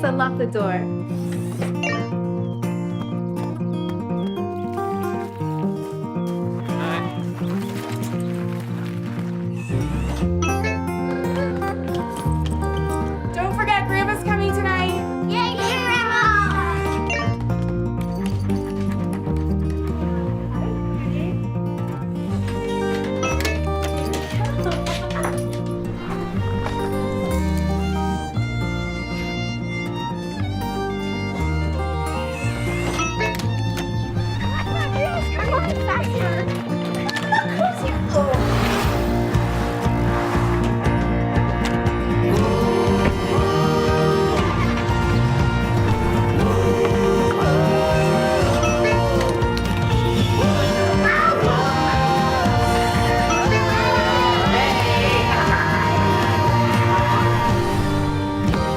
Alexa, lock the door. Don't forget, Grandma's coming tonight. Yay, Grandma! You're going faster. Look who's here.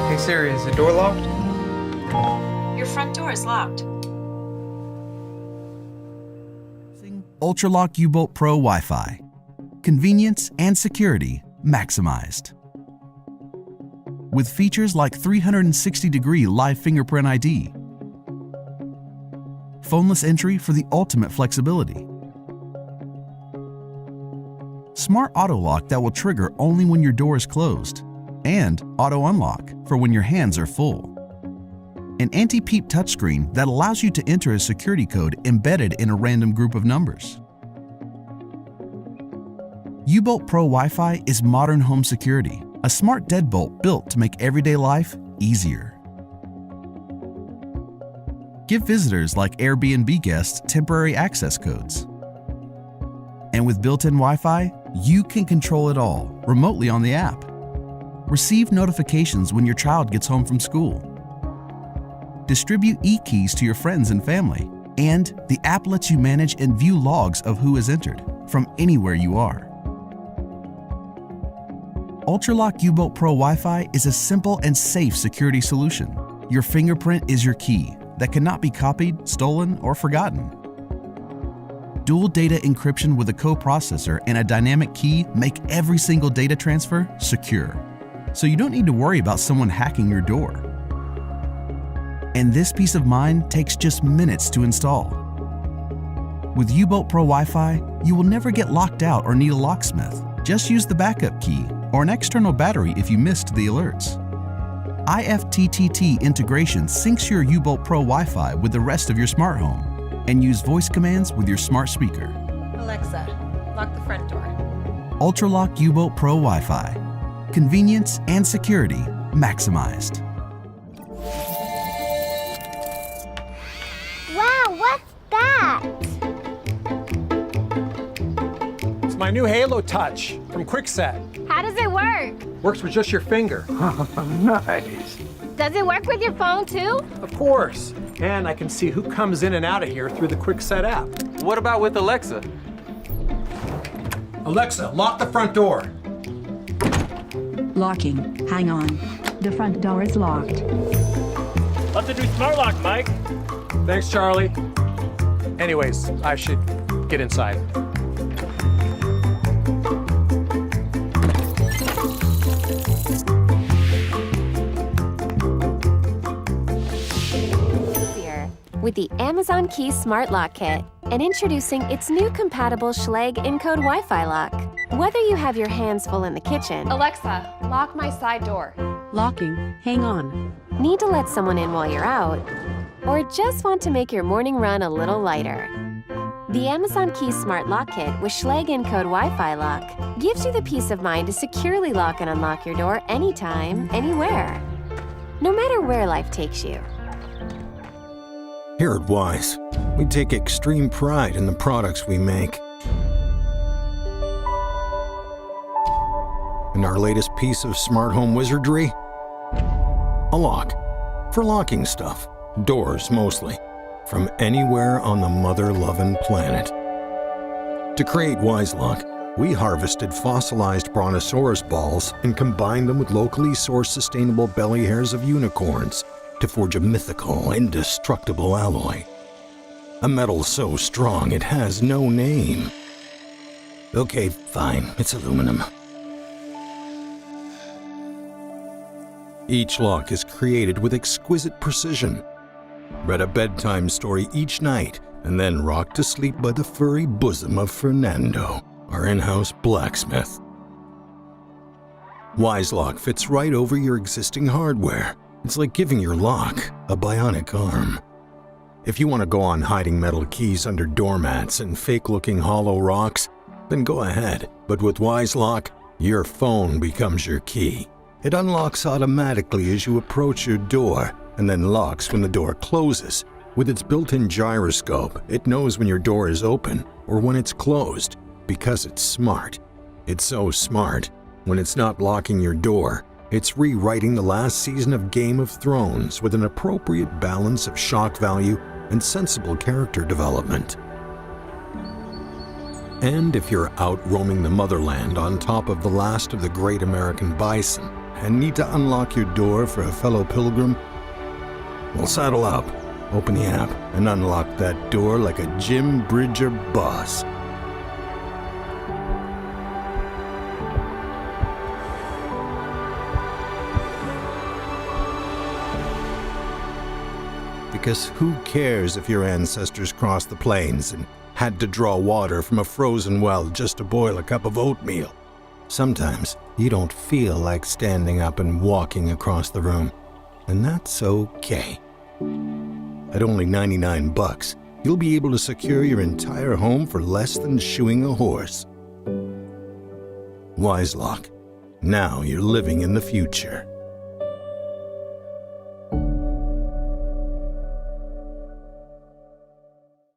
Hey Siri, is the door locked? Your front door is locked. Ultraloq U-Bolt Pro Wi-Fi. Convenience and security maximized. With features like 360-degree live fingerprint ID, phoneless entry for the ultimate flexibility, smart auto lock that will trigger only when your door is closed, and auto unlock for when your hands are full. An anti-peep touchscreen that allows you to enter a security code embedded in a random group of numbers. U-Bolt Pro Wi-Fi is modern home security, a smart deadbolt built to make everyday life easier. Give visitors like Airbnb guests temporary access codes. And with built-in Wi-Fi, you can control it all remotely on the app. Receive notifications when your child gets home from school. Distribute e-keys to your friends and family. And the app lets you manage and view logs of who has entered from anywhere you are. Ultraloq U-Bolt Pro Wi-Fi is a simple and safe security solution. Your fingerprint is your key that cannot be copied, stolen, or forgotten. Dual data encryption with a coprocessor and a dynamic key make every single data transfer secure. So you don't need to worry about someone hacking your door. And this peace of mind takes just minutes to install. With U-Bolt Pro Wi-Fi, you will never get locked out or need a locksmith. Just use the backup key or an external battery if you missed the alerts. IFTTT integration syncs your U-Bolt Pro Wi-Fi with the rest of your smart home and use voice commands with your smart speaker. Alexa, lock the front door. Ultraloq U-Bolt Pro Wi-Fi. Convenience and security maximized. Wow, what's that? It's my new Halo Touch from Kwikset. How does it work? Works with just your finger. Nice. Does it work with your phone too? Of course. And I can see who comes in and out of here through the Kwikset app. What about with Alexa? Alexa, lock the front door. Locking. Hang on. The front door is locked. Love the new smart lock, Mike. Thanks, Charlie. Anyways, I should get inside. With the Amazon Key Smart Lock Kit and introducing its new compatible Schlage Encode Wi-Fi lock. Whether you have your hands full in the kitchen, Alexa, lock my side door. Locking. Hang on. need to let someone in while you're out, or just want to make your morning run a little lighter. The Amazon Key Smart Lock Kit with Schlage Encode Wi-Fi lock gives you the peace of mind to securely lock and unlock your door anytime, anywhere. No matter where life takes you. Here at Wyze, we take extreme pride in the products we make. And our latest piece of smart home wizardry? A lock. For locking stuff. Doors, mostly. From anywhere on the mother-loving planet. To create WizeLock, we harvested fossilized brontosaurus balls and combined them with locally sourced sustainable belly hairs of unicorns to forge a mythical, indestructible alloy. A metal so strong it has no name. Okay, fine, it's aluminum. Each lock is created with exquisite precision. Read a bedtime story each night and then rocked to sleep by the furry bosom of Fernando, our in-house blacksmith. Wyze fits right over your existing hardware. It's like giving your lock a bionic arm. If you want to go on hiding metal keys under doormats and fake-looking hollow rocks, then go ahead. But with Wyze, your phone becomes your key. It unlocks automatically as you approach your door and then locks when the door closes. With its built-in gyroscope, it knows when your door is open or when it's closed because it's smart. It's so smart, when it's not locking your door, it's rewriting the last season of Game of Thrones with an appropriate balance of shock value and sensible character development. And if you're out roaming the motherland on top of the last of the great American bison and need to unlock your door for a fellow pilgrim, well, saddle up, open the app, and unlock that door like a Jim Bridger boss. Because who cares if your ancestors crossed the plains and had to draw water from a frozen well just to boil a cup of oatmeal? Sometimes you don't feel like standing up and walking across the room, and that's okay. At only $99, you'll be able to secure your entire home for less than shoeing a horse. Wyze. Now you're living in the future.